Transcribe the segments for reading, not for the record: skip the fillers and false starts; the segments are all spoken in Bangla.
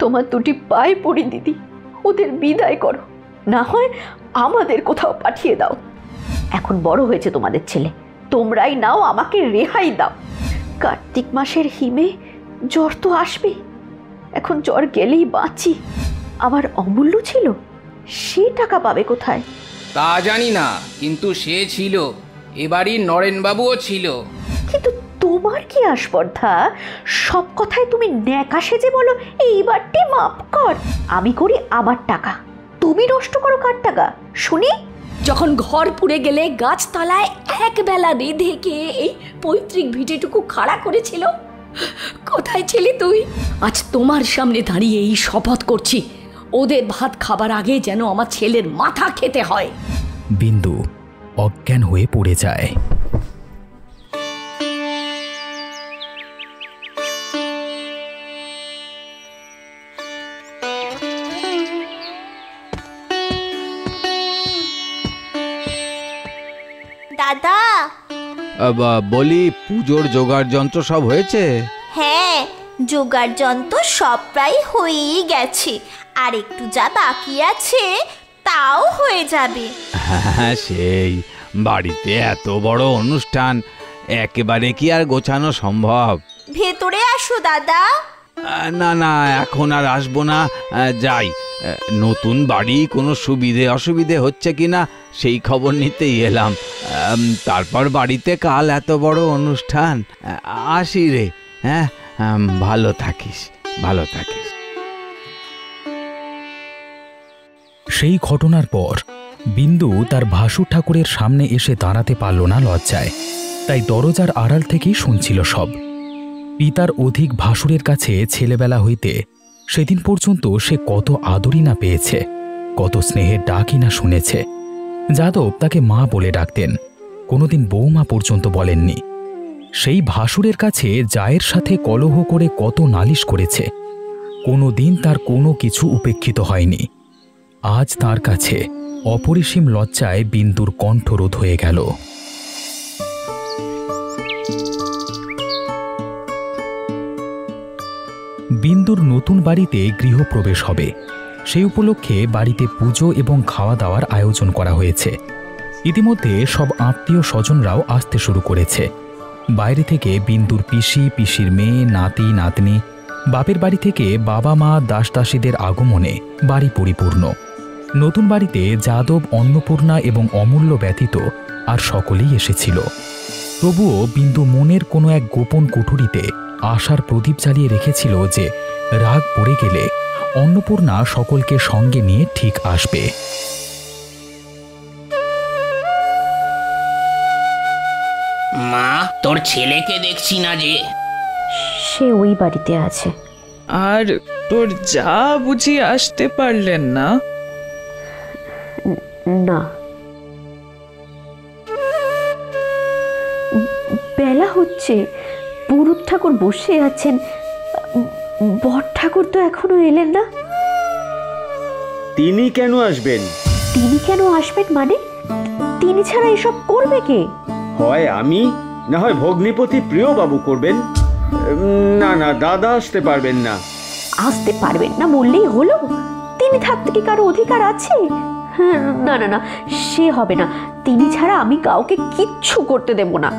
তোমার দুটি পায়ে পড়ি দিদি, ওদের বিদায় করো, না হয় আমাদের কোথাও পাঠিয়ে দাও। এখন বড় হয়েছে তোমাদের ছেলে, তোমরাই নাও, আমাকে রেহাই দাও। কার্তিক মাসের হিমে জ্বর তো আসবে, এখন জ্বর গেলেই বাঁচি। আমার অমূল্য ছিল, সে টাকা পাবে কোথায়? তা জানি না, কিন্তু সে ছিল, এবারই নরেনবাবুও ছিল। কিন্তু তোমার কি আস্পর্ধা? সব কথায় তুমি ন্যাকা সেজে বলো এইবারটি মাপ কর। আমি করি আমার টাকা, তুমি নষ্ট করো কার টাকা শুনি? যখন ঘর পুড়ে গেলে গাছতলায় একবেলা রেঁধে কে এই পৈতৃক ভিটেটুকু খাড়া করেছিল, কোথায় ছিলি তুই? আজ তোমার সামনে দাঁড়িয়ে এই শপথ করছি, ওদের ভাত খাবার আগে যেন আমার ছেলের মাথা খেতে হয়। বিন্দু অজ্ঞান হয়ে পড়ে যায়। দাদা, বলি পুজোর জোগাড় যন্ত্র সব হয়েছে? হ্যাঁ, জোগাড় যন্ত্র সব প্রায় হয়েই গেছে, আর একটু যা বাকি আছে তাও হয়ে যাবে। হ্যাঁ, সেই বাড়িতে এত বড় অনুষ্ঠান, একেবারে কি আর গোছানো সম্ভব? ভেতরে আসো দাদা। না না, এখন আর আসবো না, যাই। নতুন বাড়ি কোনো সুবিধে অসুবিধে হচ্ছে কিনা সেই খবর নিতেই এলাম। তারপর বাড়িতে কাল এত বড় অনুষ্ঠান, আসি রে। হ্যাঁ, ভালো থাকিস, ভালো থাকিস। সেই ঘটনার পর বিন্দু তার ভাসুর ঠাকুরের সামনে এসে দাঁড়াতে পারল না লজ্জায়, তাই দরজার আড়াল থেকেই শুনছিল সব। পিতার অধিক ভাসুরের কাছে ছেলেবেলা হইতে সেদিন পর্যন্ত সে কত আদরই না পেয়েছে, কত স্নেহের ডাকই না শুনেছে। যাদব তাকে মা বলে ডাকতেন, কোনোদিন বৌমা পর্যন্ত বলেননি। সেই ভাসুরের কাছে জায়ের সাথে কলহ করে কত নালিশ করেছে, কোনোদিন তার কোনো কিছু উপেক্ষিত হয়নি। আজ তার কাছে অপরিসীম লজ্জায় বিন্দুর কণ্ঠরোধ হয়ে গেল। বিন্দুর নতুন বাড়িতে গৃহপ্রবেশ হবে, সেই উপলক্ষে বাড়িতে পুজো এবং খাওয়া দাওয়ার আয়োজন করা হয়েছে। ইতিমধ্যে সব আত্মীয় স্বজনরাও আসতে শুরু করেছে। বাইরে থেকে বিন্দুর পিসি, পিসির মেয়ে, নাতি নাতনি, বাপের বাড়ি থেকে বাবা মা, দাস দাসীদের আগমনে বাড়ি পরিপূর্ণ। নতুন বাড়িতে যাদব, অন্নপূর্ণা এবং অমূল্য ব্যতীত আর সকলেই এসেছিল। তবুও বিন্দু মনের কোনো এক গোপন কুঠুরিতে আশার প্রদীপ জ্বালিয়ে রেখেছিল যে রাগ পড়ে গেলে অন্নপূর্ণা সকলকে সঙ্গে নিয়ে ঠিক আসবে। মা, তোর ছেলেকে দেখছি না যে? সে ওই বাড়িতে আছে। আর তোর যা বুঝি আসতে পারলেন না? না, বেলা হচ্ছে, পুরুত ঠাকুর বসে আছেন, বর ঠাকুর তো এখনো এলেন না। তিনি কেন আসবেন? তিনি কেন আসবেন মানে? তিনি ছাড়া এসব করবে কে? হয় আমি, না হয় ভগ্নিপতি প্রিয়বাবু করবেন। না না, দাদা আসতে পারবেন না। আসতে পারবেন না বললেই হলো? তিনি থাকতে কি কারো অধিকার আছে? না না না, সে হবে না। তিনি ছাড়া আমি কাউকে কিচ্ছু করতে দেব না।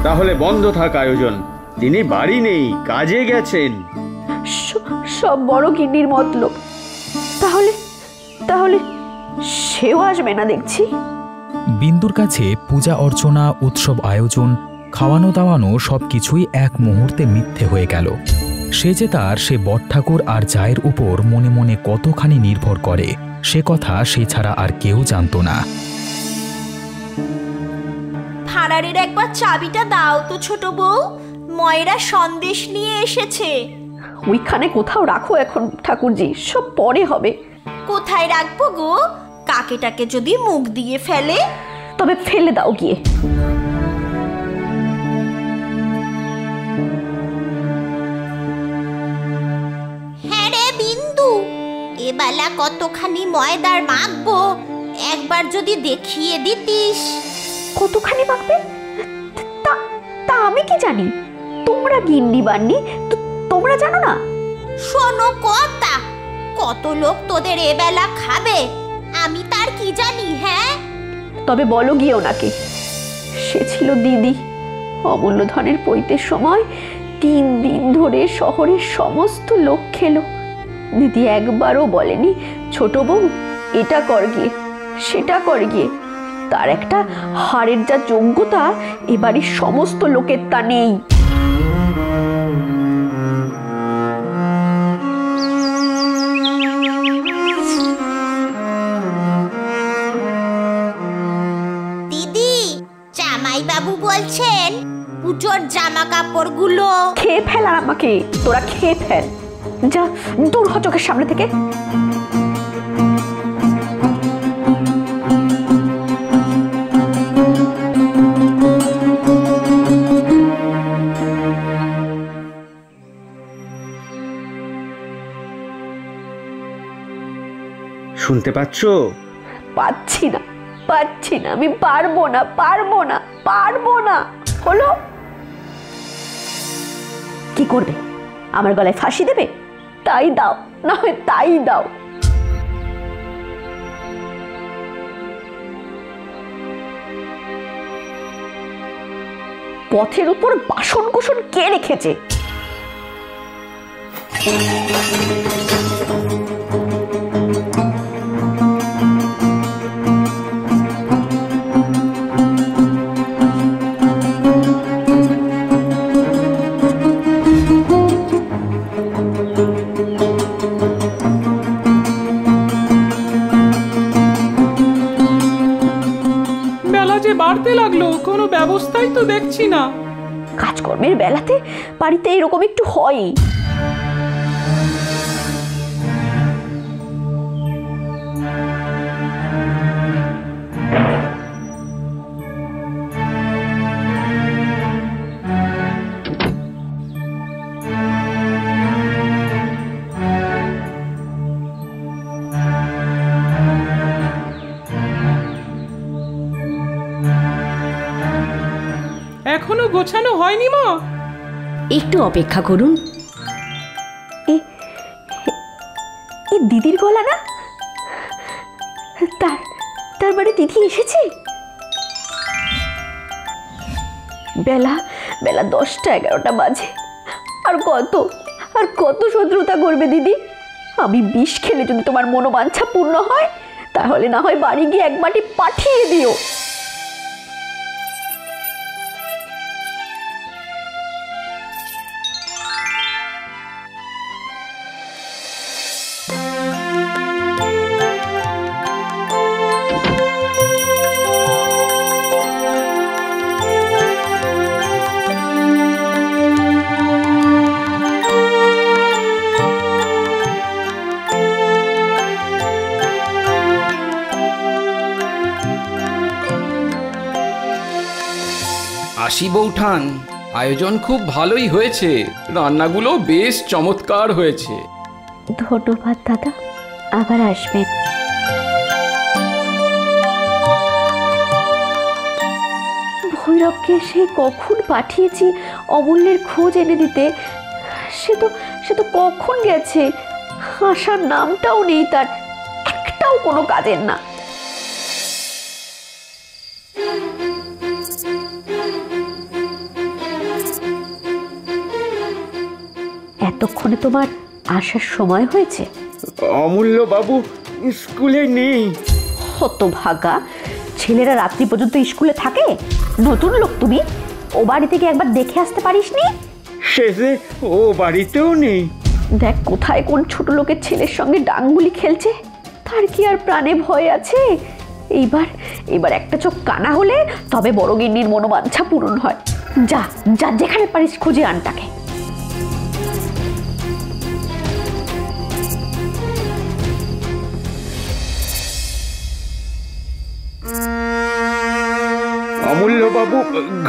তাহলে বন্ধ থাক আয়োজন, তিনি বাড়ি নেই, কাজে গেছেন। সব বড় গিন্নির মতলব। তাহলে তাহলে সেও আসবে না দেখছি। বিন্দুর কাছে পূজা অর্চনা, উৎসব আয়োজন, খাওয়ানো দাওয়ানো সবকিছুই এক মুহূর্তে মিথ্যে হয়ে গেল। সে যে তার সে বট ঠাকুর আর জায়ের উপর মনে মনে কতখানি নির্ভর করে সে কথা সে ছাড়া আর কেউ জানত না। ভাঁড়ারের একবার চাবিটা দাও তো ছোট বউ, ময়রা সন্দেশ নিয়ে এসেছে। ওইখানে কোথাও রাখো এখন ঠাকুরজি, সব পরে হবে। কোথায় রাখবো গো? কাকেটাকে যদি মুখ দিয়ে ফেলে? তবে ফেলে দাও গিয়ে। হ্যাঁ রে বিন্দু, এবেলা কতখানি ময়দার মাখবো একবার যদি দেখিয়ে দিতিস। কতখানি মাখবে তা আমি কি জানি? তোমরা গিন্নি বান্নি, তোমরা জানো না? শোনো কথা, কত লোক তোদের এবেলা খাবে আমি তার কি জানি? হ্যাঁ, তবে বলো গিয়ে ওনাকে, সে ছিল দিদি। অমূল্য ধনের পৈতের সময় 3 দিন ধরে শহরের সমস্ত লোক খেলো। দিদি একবারও বলেনি ছোট বউ এটা কর গিয়ে, সেটা কর গিয়ে। তার একটা হাড়ের যা যোগ্যতা এ বাড়ির সমস্ত লোকের তা নেই। দিদি, জামাইবাবু বলছেন পুজোর জামা কাপড়গুলো খেয়ে ফেল আর আমাকে, তোরা খেয়ে ফেল। যা দূর হ চোখের সামনে থেকে। শুনতে পাচ্ছ? পাচ্ছি না, পাচ্ছি না, আমি পারবো না, পারবো না, পারবো না। হলো কি করবে? আমার গলায় ফাঁসি দেবে? তাই দাও, না হয় তাই দাও। পথের উপর বাসন কুসন কে রেখেছে? বেলা যে বাড়তে লাগলো, কোনো ব্যবস্থাই তো দেখছি না। কাজকর্মের বেলাতে বাড়িতে এরকম একটু হয়। এখনো গোছানো হয়নি মা? একটু অপেক্ষা করুন। এ দিদির গলা না? তার মানে দিদি এসেছে। বেলা 10টা 11টা বাজে। আর কত শত্রুতা করবে দিদি? আমি বিষ খেলে যদি তোমার মনোবাঞ্ছা পূর্ণ হয়, তাহলে না হয় বাড়ি গিয়ে এক বাটি পাঠিয়ে দিও। আসি বৌঠান, আয়োজন খুব ভালোই হয়েছে, রান্নাগুলো বেশ চমৎকার হয়েছে। ধন্যবাদ দাদা, আবার আসবেন। ভৈরবকে সে কখন পাঠিয়েছি অমূল্যের খোঁজ এনে দিতে, সে তো কখন গেছে। আসার নামটাও নেই তার, একটাও কোনো কাজের না। এতক্ষণে তোমার আসার সময় হয়েছে? অমূল্য বাবু স্কুলে নেই। হতভাগা, ছেলেরা রাত্রি পর্যন্ত স্কুলে থাকে? নতুন লোক তুমি, ও বাড়ি থেকে একবার দেখে আসতে পারিসনি? সে যে ও বাড়িতেও নেই। দেখ কোথায় কোন ছোট লোকের ছেলের সঙ্গে ডাঙ্গুলি খেলছে। তার কি আর প্রাণে ভয় আছে? এইবার একটা চোখ কানা হলে তবে বড় গিন্নির মনোবাঞ্ছা পূরণ হয়। যা যা, যেখানে পারিস খুঁজে আন তাকে। অমূল্য বাবু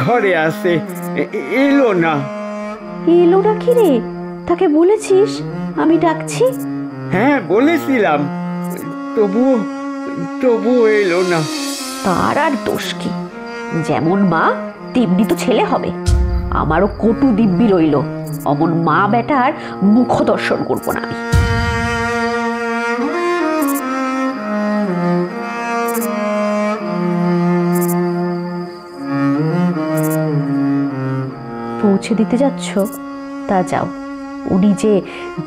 ঘরে আসে, এলো না। এলো না কি রে? তাকে বলেছিস আমি ডাকছি? হ্যাঁ বলেছিলাম, তবুও এলো না। তার আর দোষ কি? যেমন মা তেমনি তো ছেলে হবে। আমারও কটু দিব্যি রইল, অমন মা বেটার মুখ দর্শন করবো না আমি। পৌঁছে দিতে যাচ্ছ তা যাও। উনি যে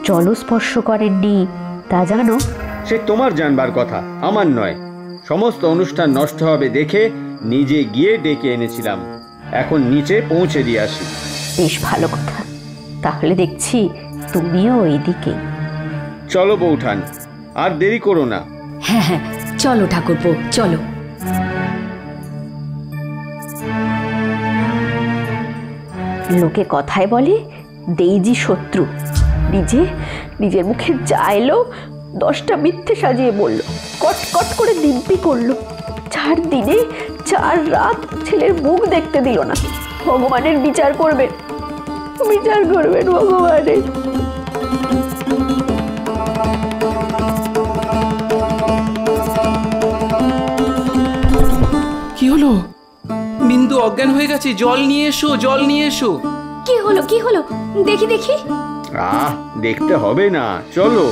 জলস্পর্শ করেননি তা জানো? সে তোমার জানবার কথা, আমার নয়। সমস্ত অনুষ্ঠান নষ্ট হবে দেখে নিজে গিয়ে ডেকে এনেছিলাম। এখন নিচে পৌঁছে দিয়ে আসি। বেশ ভালো কথা, তাহলে দেখছি তুমিও ওইদিকে। চলো বৌঠান, আর দেরি করো না। হ্যাঁ হ্যাঁ, চলো ঠাকুরপো, চলো। লোকে কথায় বলে দেইজি শত্রু, নিজের মুখে যা এলো 10টা মিথ্যে সাজিয়ে বলল, কট কট করে দিব্যি করলো। 4 দিনে 4 রাত ছেলের মুখ দেখতে দিল না। ভগবানের বিচার করবেন ভগবানের। কি হলো? বিন্দু অজ্ঞান হয়ে গেছে, জল নিয়ে এসো, জল নিয়ে এসো। কি হলো, কি হলো? দেখি দেখি। দেখতে হবে না, চলো।